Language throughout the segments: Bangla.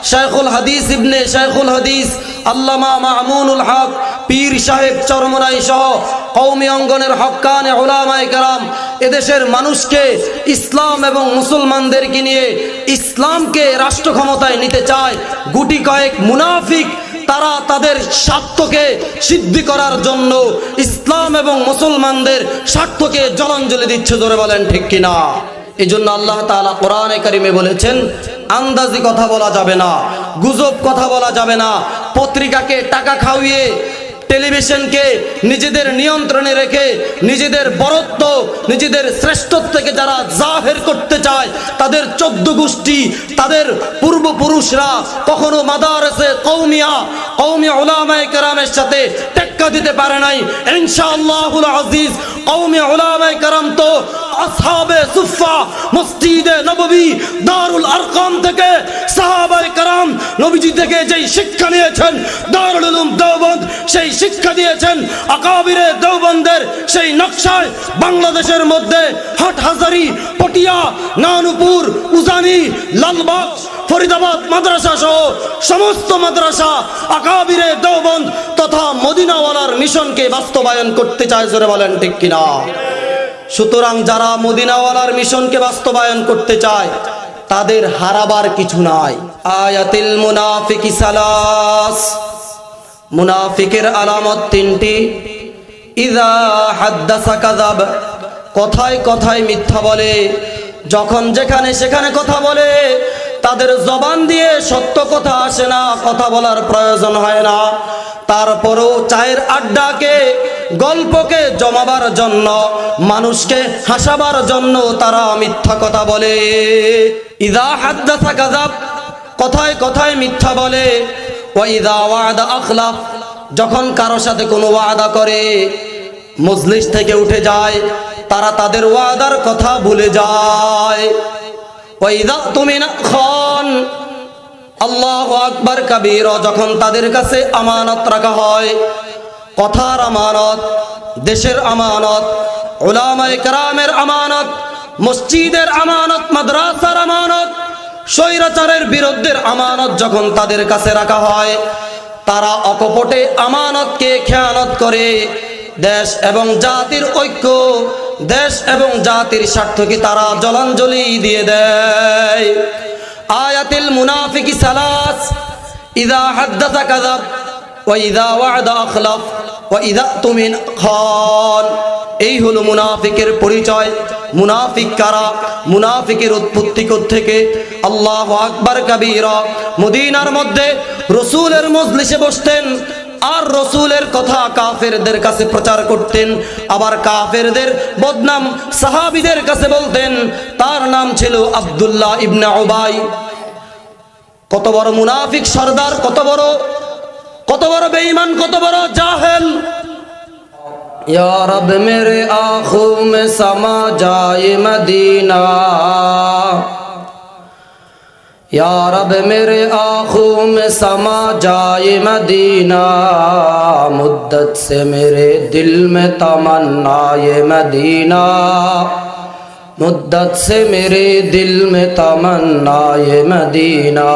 শাইখুল হাদিস ইবনে শাইখুল হাদিস আল্লামা মামুনুল হক পীর সাহেব চরমনাই সহ কওমি অঙ্গনের হক্কানে উলামায়ে কেরাম এদেশের মানুষকে ইসলাম এবং মুসলমানদেরকে নিয়ে ইসলামকে রাষ্ট্র ক্ষমতায় নিতে চায় গুটি কয়েক মুনাফিক। তারা তাদের স্বার্থকে সিদ্ধি করার জন্য ইসলাম এবং মুসলমানদের স্বার্থকে জলাঞ্জলি দিচ্ছে। জোরে বলেন ঠিক কিনা? এই জন্য আল্লাহ তাআলা কোরআনে কারিমে বলেছেন, আন্দাজি কথা বলা যাবে না, গুজব কথা বলা যাবে না, পত্রিকাকে টাকা খাওয়িয়ে টেলিভিশনকে নিজেদের নিয়ন্ত্রণে রেখে নিজেদের বরত্ব নিজেদের শ্রেষ্ঠত্বকে যারা জাহের করতে চায় তাদের 14 গোষ্ঠী তাদের পূর্বপুরুষরা কখনো মাদারসে কওমি উলামায়ে কেরামের সাথে টেক্কা দিতে পারে নাই। ইনশাআল্লাহুল আজিজ কওমি উলামায়ে কেরাম তো আসহাবে সুফফা মসজিদে নববী দারুল আরকাম থেকে সাহাবায়ে কেরাম নবীজি থেকে যেই শিক্ষা নিয়েছেন দারুল উলুম দেওবন্দ সেই শিক্ষা দিয়েছেন। আকাবিরে দেওবন্দের সেই নকশায় বাংলাদেশের মধ্যে হাটহাজারী, পটিয়া, নানুপুর, উজানি, লালবাগ, ফরিদাবাদ মাদ্রাসা সহ সমস্ত মাদ্রাসা আকাবিরে দেওবন্দ তথা মদিনাওয়ালার মিশনকে বাস্তবায়ন করতে চায়। জোরে বলেন ঠিক কিনা? সুতরাং যারা মদিনাওয়ালার মিশনকে বাস্তবায়ন করতে চায় তাদের হারাবার কিছু নাই। আয়াতিল মুনাফিকি সালাস, মুনাফিকের আলামত 3টি। ইযা হাদ্দাসা কাযাব, কথায় কথায় মিথ্যা বলে, যখন যেখানে সেখানে কথা বলে। তাদের জবান দিয়ে সত্য কথা আসে না, কথা বলার প্রয়োজন হয় না, তারপরেও চায়ের আড্ডাকে গল্পকে জমাবার জন্য মানুষকে হাসাবার জন্য তারা মিথ্যা কথা বলে। ইযা হাদ্দাসা কাযাব, কথায় কথায় মিথ্যা বলে। ওয়া ইযা ওয়া'দা আখলাফ, যখন কারো সাথে কোনো ওয়াদা করে মজলিস থেকে উঠে যায়, তারা তাদের ওয়াদার কথা ভুলে যায়। ওয়া ইযা তুমিনা খান, আল্লাহু আকবার কাবীরা, যখন তাদের কাছে আমানত রাখা হয়, কথার আমানত, দেশের আমানত, উলামায়ে কেরামের আমানত, মসজিদের আমানত, মাদ্রাসার আমানত, স্বৈরাচারের বিরুদ্ধের আমানত যখন তাদের কাছে রাখা হয়, তারা অকপটে আমানতকে খেয়ানত করে। দেশ এবং জাতির ঐক্য, দেশ এবং জাতির স্বার্থকে তারা জলাঞ্জলি দিয়ে দেয়। আয়াতিল মুনাফিকি সালাস, ইযা হাদ্দাসা কাযাব ওয়া ইযা ওয়া'দা আখলাফ ওয়া ইযা তুমিনা খান। এই হলো মুনাফিকের পরিচয়। মুনাফিক কারা? মুনাফিকের উৎপত্তি থেকে আল্লাহু আকবার কাবীরা। মদিনার মধ্যে রাসূলের মজলিসে বসতেন আর রাসূলের কথা কাফেরদের কাছে প্রচার করতেন, আবার কাফেরদের বদনাম সাহাবীদের কাছে বলতেন। তার নাম ছিল আব্দুল্লাহ ইবনে উবাই। কত বড় মুনাফিক সরদার, কত বড় বেঈমান, কত বড় জাহেল। या रब मेरे आँखों में समा जाए मदीना, या रब मेरे आँखों में समा जाए मदीना, मुद्दत से मेरे दिल में तमन्ना ये मदीना, मुद्दत से मेरे दिल में तमन्ना ये मदीना।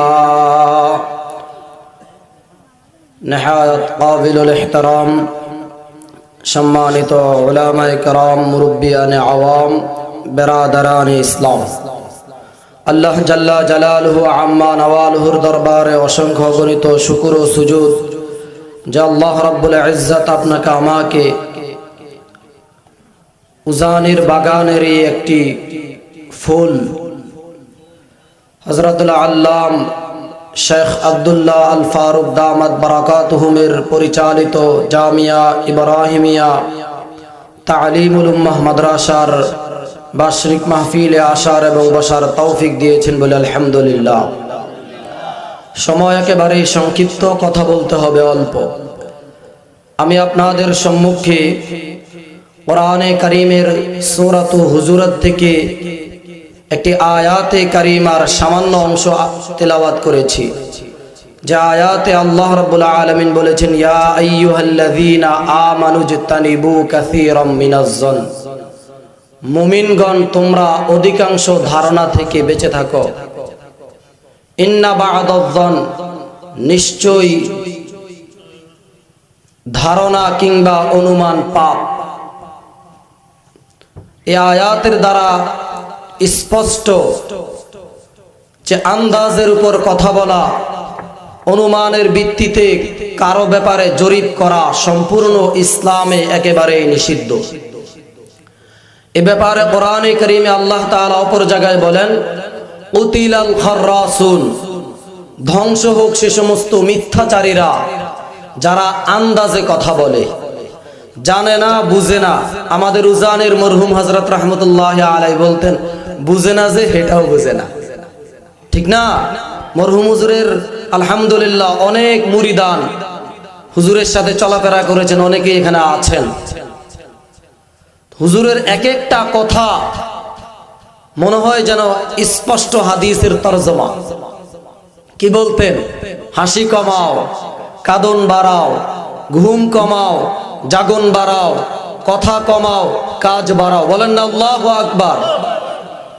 नहायत काबिलुल इहतराम সম্মানিত উলামায়ে কেরাম, মুরব্বিয়ানে আওয়াম, বেরাদারানে ইসলাম, আল্লাহ জাল্লা জালালুহু আম্মা নওয়ালুহুর দরবারে অসংখ্য গণিত শুকর ও সুজুদ যে আল্লাহ রাব্বুল ইজ্জত আপনাকে আমাকে উজানির বাগানের একটি ফুল হযরতুল আল্লাম শেখ আব্দুল্লাহ আল ফারুক দামাত বারাকাতুহুমের পরিচালিত জামিয়া ইব্রাহিমিয়া তালিমুল উম্মাহ মাদ্রাসার বার্ষিক মাহফিলে আসার এবং বসার তৌফিক দিয়েছেন বলে আলহামদুলিল্লাহ। সময় একেবারেই সংক্ষিপ্ত, কথা বলতে হবে অল্প। আমি আপনাদের সম্মুখে কোরআনে কারীমের সূরাতু হুজুরাত থেকে একটি আয়াতে কারিমার সামান্য অংশ তেলাওয়াত করেছি, যে আয়াতে আল্লাহ রাব্বুল আলামিন বলেছেন, ইয়া আইয়ুহাল্লাযীনা আমানু জতানিবু কাসীরাম মিনাজ-জন, মুমিনগণ তোমরা অধিকাংশ ধারণা থেকে বেঁচে থাকো। ইন্না বা'দায-যন, নিশ্চয়ই ধারণা কিংবা অনুমান পাপ। এই আয়াতের দ্বারা স্পষ্ট যে আন্দাজের উপর কথা বলা, অনুমানের ভিত্তিতে কারো ব্যাপারে জরিপ করা সম্পূর্ণ ইসলামে একেবারেই নিষিদ্ধ। এ ব্যাপারে কোরআনে কারীমে আল্লাহ তাআলা অপর জায়গায় বলেন, উতিলাল খাররাসুন, ধ্বংস হোক সে সমস্ত মিথ্যাচারীরা যারা আন্দাজে কথা বলে, জানে না বুঝে না। আমাদের উজানের মরহুম হযরত রাহমাতুল্লাহি আলাইহি বলতেন, বুঝে না যে এটাও বুঝে না, ঠিক না? মরহুম হুজুরের আলহামদুলিল্লাহ অনেক মুরিদান হুজুরের সাথে চলাফেরা করেছেন, অনেকেই এখানে আছেন। হুজুরের এক একটা কথা মনে হয় যেন স্পষ্ট হাদিসের তরজমা। কি বলতেন? হাসি কমাও, কাঁদন বাড়াও, ঘুম কমাও, জাগন বাড়াও, কথা কমাও, কাজ বাড়াও। বলেন না আল্লাহু আকবার।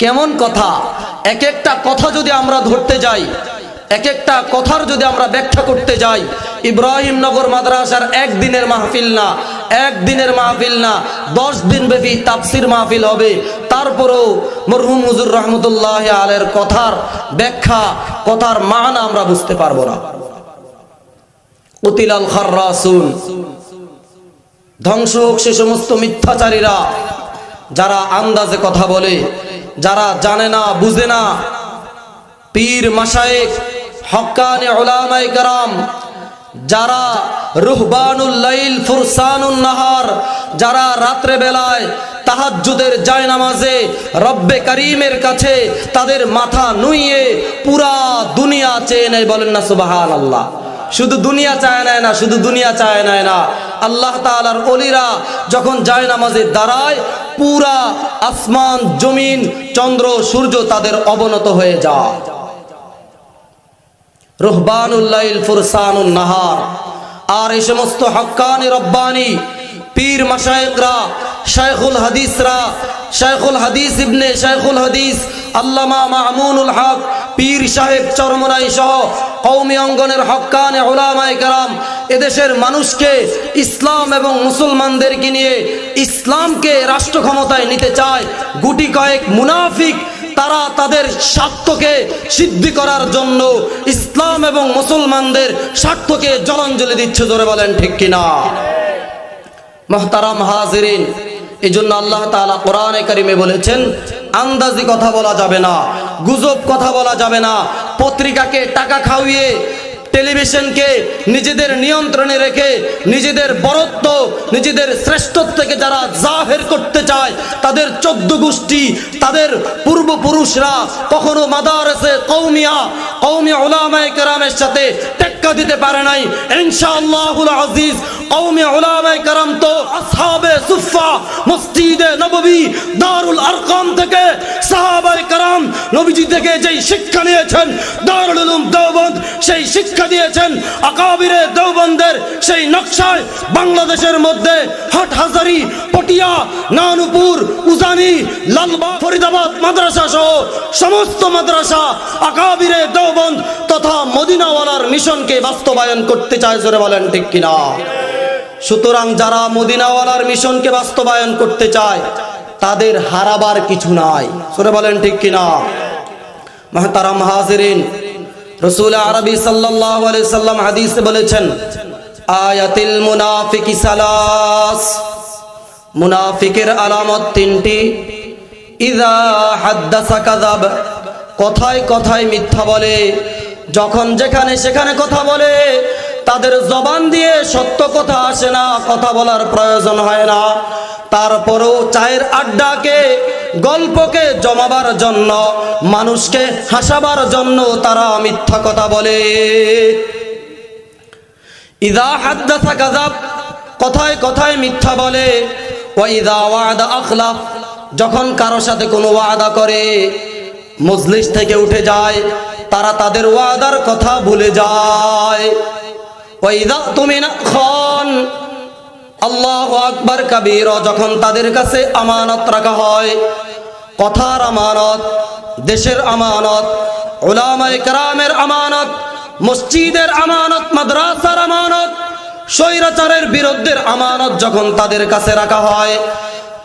কেমন কথা! এক একটা কথা যদি আমরা ধরতে যাই, এক একটা কথার যদি আমরা ব্যাখ্যা করতে যাই, ইব্রাহিম নগর মাদ্রাসার একদিনের মাহফিল না, একদিনের মাহফিল না, 10 দিন ব্যাপী তাফসীর মাহফিল হবে। তারপরেও মরহুম হুজুর রহমতুল্লাহি আলাইহির কথার ব্যাখ্যা, কথার মানা আমরা বুঝতে পারবো না। উতিলাল খাররাসুন, ধ্বংস হোক সে সমস্ত মিথ্যাচারীরা যারা আন্দাজে কথা বলে, যারা জানে না বুঝে না। পীর মাশায়েখ, হক্কানি উলামায়ে কেরাম, যারা রুহবানুল লাইল ফুরসানুন নাহার, যারা রাত্রে বেলায় তাহাজ্জুদের জায়নামাজে রব্বে কারীমের কাছে তাদের মাথা নুইয়ে পুরা দুনিয়া চেয়ে নেয়। বলেন না সুবহানাল্লাহ। শুধু দুনিয়া চায় নেয় না, শুধু দুনিয়া চায় নেয় না, আল্লাহ তাআলার ওলিরা যখন জায়নামাজে দাঁড়ায়, পুরা আসমান জমিন চন্দ্র সূর্য তাদের অবনত হয়ে যায়। রুহবানুল লাইল ফুরসানুন নাহার। আর এই সমস্ত হক্কানি রব্বানি পীর মাশায়েখরা, শাইখুল হাদিসরা, শাইখুল হাদিস ইবনে শাইখুল হাদিস আল্লামা মামুনুল হক পীর সাহেব চরমনাই সহ কওমি অঙ্গনের হক্কানি উলামায়ে কেরাম এদেশের মানুষকে, ইসলাম এবং মুসলমানদেরকে নিয়ে ইসলামকে রাষ্ট্র ক্ষমতায় নিতে চায় গুটি কয়েক মুনাফিক। তারা তাদের স্বার্থকে সিদ্ধি করার জন্য ইসলাম এবং মুসলমানদের স্বার্থকে জলাঞ্জলি দিচ্ছে। জোরে বলেন ঠিক কিনা? মুহতারাম হাজিরিন, এই জন্য আল্লাহ তাআলা কোরআনে কারিমে বলেছেন, আন্দাজি কথা বলা যাবে না, গুজব কথা বলা যাবে না। পত্রিকাকে টাকা খাওয়িয়ে, টেলিভিশনকে নিজেদের নিয়ন্ত্রণে রেখে নিজেদের বরত্ব, নিজেদের শ্রেষ্ঠত্বকে যারা জাহের করতে চায়, তাদের 14 গোষ্ঠী, তাদের পূর্বপুরুষরা কখনো মাদারেসে কওমিয়া, কওমি উলামায়ে কেরামের সাথে টেক্কা দিতে পারে নাই। ইনশাআল্লাহুল আজিজ কওমি উলামায়ে কেরাম তো আসহাবে সুফফা, মসজিদে নববী, দারুল আরকাম থেকে সাহাবায়ে কেরাম নবীজি থেকে যেই শিক্ষা নিয়েছেন, দারুল উলুম দেওবন্দ সেই শিক্ষা দিয়েছেন। আকাবিরে দেওবন্দের সেই নকশায় বাংলাদেশের মধ্যে হাটহাজারী, পটিয়া, নানুপুর, উজানি, লালবাগ, ফরিদাবাদ মাদ্রাসা সহ সমস্ত মাদ্রাসা আকাবিরে দেওবন্দ তথা মদিনাওয়ালার মিশনকে বাস্তবায়ন করতে চায়। জোরে বলেন ঠিক কিনা? সুতরাং যারা মদিনাওয়ালার মিশনকে বাস্তবায়ন করতে চায় তাদের হারাবার কিছু নাই। জোরে বলেন ঠিক কিনা? মুহতারাম হাজিরিন, রাসূল আরবি সাল্লাল্লাহু আলাইহি সাল্লাম হাদিসে বলেছেন, আয়াতুল মুনাফিকি সালাস, মুনাফিকের আলামত 3টি। ইযা হাদ্দাসা কাযাব, কথায় কথায় মিথ্যা বলে, যখন যেখানে সেখানে কথা বলে। তাদের জবান দিয়ে সত্য কথা আসে না, কথা বলার প্রয়োজন হয় না, তারপরেও চায়ের আড্ডাকে, গল্পকে জমাবার জন্য, মানুষকে হাসাবার জন্য তারা মিথ্যা কথা বলে। ইযা হাদ্দাসা কাযাব, কথায় কথায় মিথ্যা বলে। ওয়া ইযা ওয়া'দা আখলাফ, যখন কারো সাথে কোনো ওয়াদা করে, মজলিস থেকে উঠে যায়, তারা তাদের ওয়াদার কথা ভুলে যায়। ওয়া ইযা তুমিনা খান, আল্লাহু আকবার কাবীর, যখন তাদের কাছে আমানত রাখা হয়, কথার আমানত, দেশের আমানত, উলামায়ে কেরামের আমানত, মসজিদের আমানত, মাদ্রাসার আমানত, স্বৈরাচারের বিরুদ্ধের আমানত যখন তাদের কাছে রাখা হয়,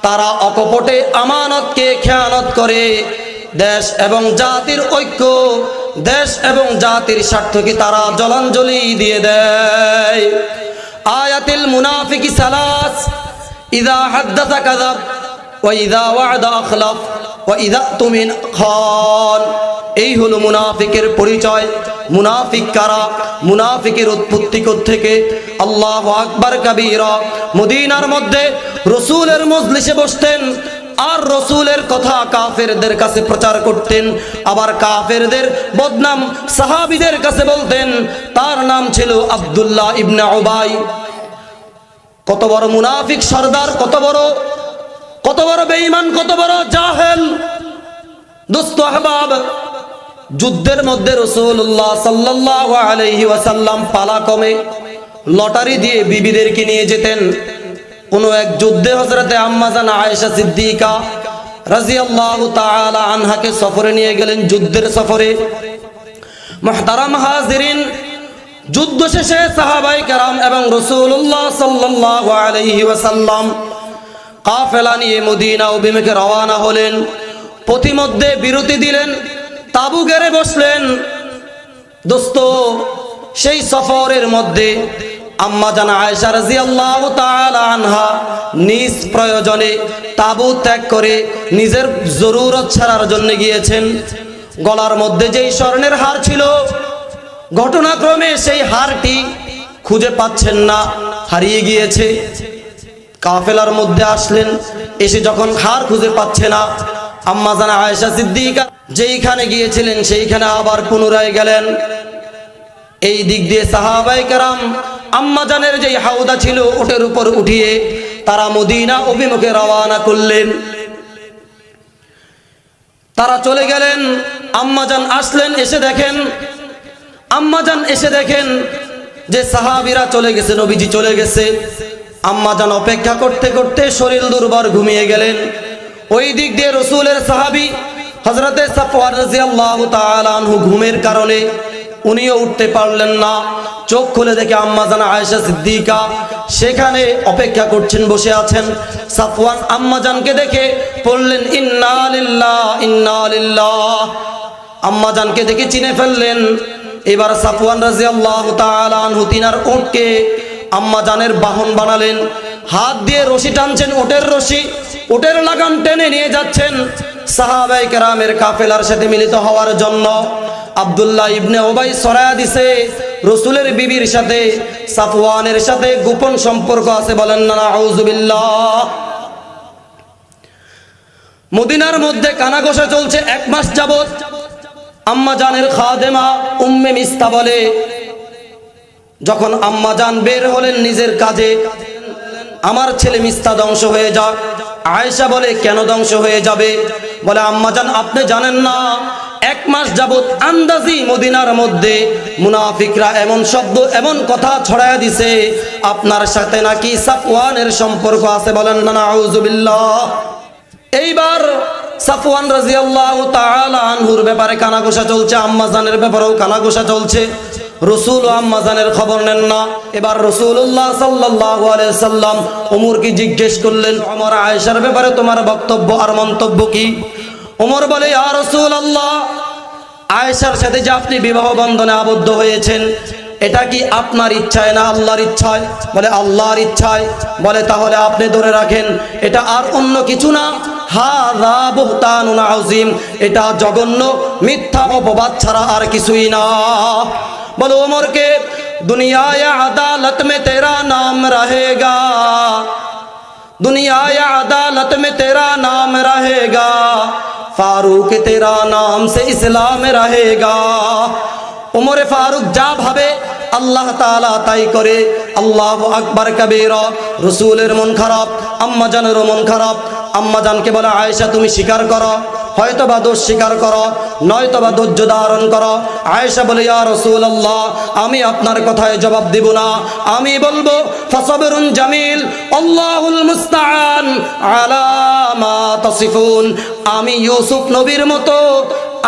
তারা অকপটে আমানতকে খেয়ানত করে দেশ এবং জাতির ঐক্য, দেশ এবং জাতির স্বার্থকে তারা জলাঞ্জলি দিয়ে দেয়। আয়াতুল মুনাফিকি সালাস, ইযা হাদ্দাসা কাযাব ওয়া ইযা ওয়া'দা আখলাফ ওয়া ইযা তুমিন খান। এই হলো মুনাফিকের পরিচয়। মুনাফিক কারা? মুনাফিকের উৎপত্তি থেকে আল্লাহু আকবার কাবীরা। মদিনার মধ্যে রাসূলের মজলিসে বসতেন আর রাসূলের কথা কাফেরদের কাছে প্রচার করতেন, আবার কাফেরদের বদনাম সাহাবীদের কাছে বলতেন। তার নাম ছিল আব্দুল্লাহ ইবনে উবাই। কত বড় মুনাফিক সরদার, কত বড় বেঈমান, কত বড় জাহেল। দোস্ত আহবাব, যুদ্ধের মধ্যে রাসূলুল্লাহ সাল্লাল্লাহু আলাইহি ওয়াসাল্লাম পালাক্রমে লটারি দিয়ে বিবিদেরকে নিয়ে যেতেন। কোন এক যুদ্ধে হযরতে আম্মা জান আয়েশা সিদ্দিকা রাদিয়াল্লাহু তাআলা আনহাকে সফরে নিয়ে গেলেন, যুদ্ধের সফরে। মুহতারাম হাজিরিন, যুদ্ধ শেষে সাহাবায়ে কেরাম এবং রাসূলুল্লাহ সাল্লাল্লাহু আলাইহি ওয়াসাল্লাম কাফেলা নিয়ে মদিনা অভিমুখে রওনা হলেন। পথিমধ্যে বিরতি দিলেন, তাবু গেড়ে বসলেন। দোস্ত, সেই সফরের মধ্যে আম্মা জান আয়েশা রাদিয়াল্লাহু তাআলা আনহা নিজ প্রয়োজনে তাবু ত্যাগ করে নিজের জরুরত ছাড়ার জন্য গিয়েছেন। গলার মধ্যে যেই স্বর্ণের হার ছিল, ঘটনাক্রমে সেই হারটি খুঁজে পাচ্ছেন না, হারিয়ে গিয়েছে। কাফেলার মধ্যে আসলেন, এসে যখন হার খুঁজে পাচ্ছে না, আম্মা জান আয়েশা সিদ্দিকা যেইখানে গিয়েছিলেন সেইখানে আবার পুনরায় গেলেন। এই দিক দিয়ে সাহাবায়ে কেরাম আম্মা জানের যে হাউদা ছিল ওটের উপর উঠিয়ে তারা মদিনা অভিমুখে রওনা করলেন। তারা চলে গেলেন। আম্মা জান আসলেন, এসে দেখেন যে সাহাবীরা চলে গেছে, নবীজি চলে গেছে। আম্মা জান অপেক্ষা করতে করতে শরীর দুর্বল, ঘুমিয়ে গেলেন। ওই দিক দিয়ে রাসূলের সাহাবী হযরতে সাফওয়ান রাদিয়াল্লাহু তাআলা আনহু ঘুমের কারণে উনিও উঠতে পারলেন না। চোখ খুলে দেখে আম্মা জান আয়েশা সিদ্দিকা সেখানে অপেক্ষা করছেন, বসে আছেন। সাফওয়ান আম্মা জানকে দেখে পড়লেন ইন্না লিল্লাহি ইন্না লিল্লাহ। আম্মা জানকে দেখে চিনে ফেললেন। এবার সাফওয়ান রাদিয়াল্লাহু তাআলা আনহু তিনার উটকে আম্মা জানের বাহন বানালেন। হাত দিয়ে রশি টানছেন, উটের রশি, উটের লাগাম টেনে নিয়ে যাচ্ছেন সাহাবায়ে কেরামের কাফেলার সাথে মিলিত হওয়ার জন্য। আব্দুল্লাহ ইবনে উবাই সরায়া দিছে রাসূলের বিবির সাথে সাফওয়ানের সাথে গোপন সম্পর্ক আছে, বলেন না নাউযুবিল্লাহ। মদিনার মধ্যে কানাঘোষা চলছে 1 মাস যাবত। আম্মা জানের খাদেমা উম্মে মিস্তা বলে, যখন আম্মা জান বের হলেন নিজের কাজে, আমার ছেলে মিস্তা ধ্বংস হয়ে যাক। আয়েশা বলে, কেন ধ্বংস হয়ে যাবে? বলে, আম্মা জান আপনি জানেন না 1 মাস যাবত আন্দাজি মদিনার মধ্যে মুনাফিকরা এমন শব্দ, এমন কথা ছড়ায়া দিছে আপনার সাথে নাকি সাফওয়ানের সম্পর্ক আছে, বলেন না নাউযুবিল্লাহ। এইবার সাফওয়ান রাদিয়াল্লাহু তাআলা আনহুর ব্যাপারে কানাঘোষা চলছে, আম্মা জানের ব্যাপারেও কানাঘোষা চলছে। রাসূল ও আম্মা জানের খবর নেন না। এবার রাসূলুল্লাহ সাল্লাল্লাহু আলাইহি সাল্লাম ওমরকে জিজ্ঞেস করলেন, ওমর, আয়েশার ব্যাপারে তোমার বক্তব্য আর মন্তব্য কি? ওমর বলে, ইয়া রাসূলুল্লাহ, আয়েশার সাথে যে আপনি বিবাহ বন্ধনে আবদ্ধ হয়েছেন, এটা কি আপনার ইচ্ছায় না আল্লাহর ইচ্ছায়? বলে, আল্লাহর ইচ্ছায়। বলে, তাহলে আপনি ধরে রাখেন এটা আর অন্য কিছু না, হাযা বুহতানুন আযীম, এটা জঘন্য মিথ্যা অপবাদ ছাড়া আর কিছুই না। বলো उमर के दुनिया या अदालत में तेरा नाम रहेगा, दुनिया या अदालत में तेरा नाम रहेगा, फारूक तेरा नाम से इस्लाम रहेगा। उमर फारूक जा भावे আল্লাহ তাআলা তাই করে। আল্লাহু আকবার কবীরা। রাসূলের মন খারাপ, আম্মা জানেরও মন খারাপ। আম্মা জানকে বলে, আয়েশা তুমি স্বীকার করো হয়তোবা দোষ স্বীকার করো, নয়তোবা ধৈর্য ধারণ করো। আয়েশা বলে, ইয়া রাসূলুল্লাহ, আমি আপনার কথায় জবাব দেব না, আমি বলবো ফাসাবরুন জামিল আল্লাহুল মুস্তাআন আলা মা তাসিফুন। আমি ইউসুফ নবীর মতো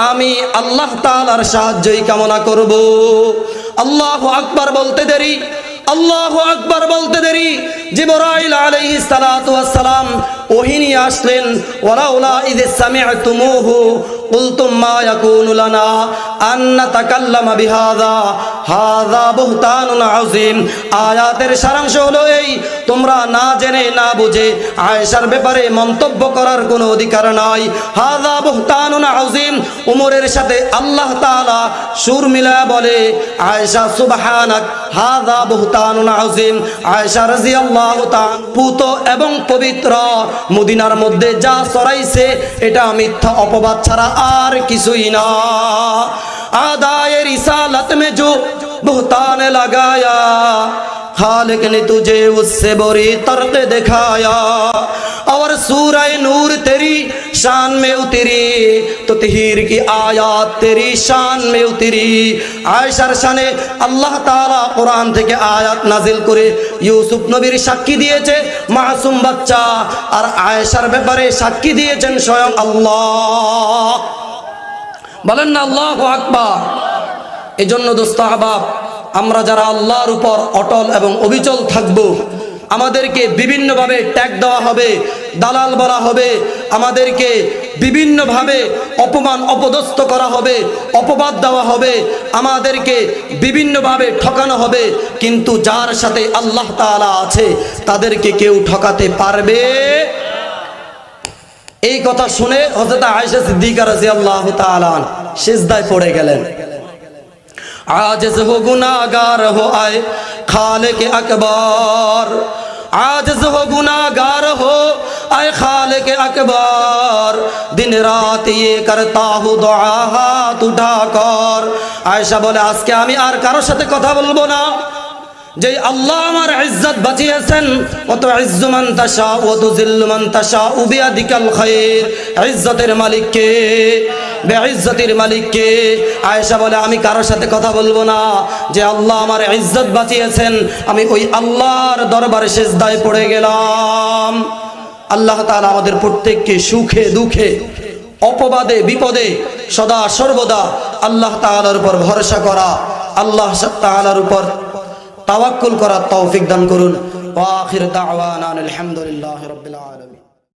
আমি আল্লাহ তাআলার সাহায্যই কামনা করব। আল্লাহু আকবার বলতে দেরি, আল্লাহু আকবার বলতে দেরি জিবরাইল আলাইহিস সালাতু ওয়াস সালাম ওহী নিয়ে আসলেন। ওয়ালাউলা ইয সামি'তুমুহু কুলতুম মা ইয়াকুনু লানা আন নাতাকাল্লামা বিহাযা হাযা বুহতানুন আযীম। আয়াতের সারাংশ হলো এই, তোমরা না জেনে না বুঝে আয়েশার ব্যাপারে মন্তব্য করার কোনো অধিকার নাই। হাযা বুহতানুন আযীম। উমরের সাথে আল্লাহ তাআলা সুর মিলায়া বলে, আয়েশা সুবহানাক হাযা বুহতানুন আযীম। আয়েশা রাদিয়াল্লাহু তাআলা পুত এবং পবিত্র, মদিনার মধ্যে যা ছড়াইছে এটা মিথ্যা অপবাদ ছাড়া আর কিছুই না। आदाए रिसालत में जो बुहतान लगाया, खालिक ने तुझे उससे बुरी तर्क दिखाया। और सूरह नूर तेरी शान में उतरी तो तहीर की आयात तेरी शान में उतरी। आयशार शाने अल्लाह ताला कुरान থেকে আয়াত নাজিল করে ইউসুফ নবীর সাক্ষী দিয়েছে মাসুম বাচ্চা, আর আয়েশার ব্যাপারে সাক্ষী দিয়েছেন স্বয়ং আল্লাহ। বলেন না আল্লাহু আকবার। এজন্য দোস্ত আহবাব, আমরা যারা আল্লাহর উপর অটল এবং অবিচল থাকব, আমাদেরকে বিভিন্নভাবে ট্যাগ দেওয়া হবে, দালাল বলা হবে, আমাদেরকে বিভিন্নভাবে অপমান অপদস্থ করা হবে, অপবাদ দেওয়া হবে, আমাদেরকে বিভিন্নভাবে ঠকানো হবে, কিন্তু যার সাথে আল্লাহ তাআলা আছে তাদেরকে কেউ ঠকাতে পারবে। এই কথা শুনে হযরত আয়েশা সিদ্দিকা রাদিয়াল্লাহু তাআলা সিজদায় পড়ে গেলেন। आजिज़ हो गुनाहगार हो आए खालिक अकबर, आजिज़ हो गुनाहगार हो आए खालिक अकबर, दिन रात ये करता हूँ दुआ हाथ उठाकर। आयशा बोले, আজকে আমি আর কারোর সাথে কথা বলবো না, যে আল্লাহ আমার ইজ্জত বাঁচিয়েছেন। অত ইজ্জু মান তাশা ওয়া তুযিল্লু মান তাশা বিয়াদিকাল খায়র। ইজ্জতের মালিক কে? বেইজ্জতের মালিক কে? আয়েশা বলে, আমি কারোর সাথে কথা বলবো না, যে আল্লাহ আমার ইজ্জত বাঁচিয়েছেন। আমি ওই আল্লাহর দরবারে সিজদায় পড়ে গেলাম। আল্লাহ তাআলা আমাদের প্রত্যেককে সুখে দুঃখে অপবাদে বিপদে সদা সর্বদা আল্লাহ তাআলার উপর ভরসা করা, আল্লাহ তাআলার উপর তাওয়াক্কুল করার তৌফিক দান করুন। ওয়া আখির দাওয়ানা আলহামদুলিল্লাহি রাব্বিল আলামিন।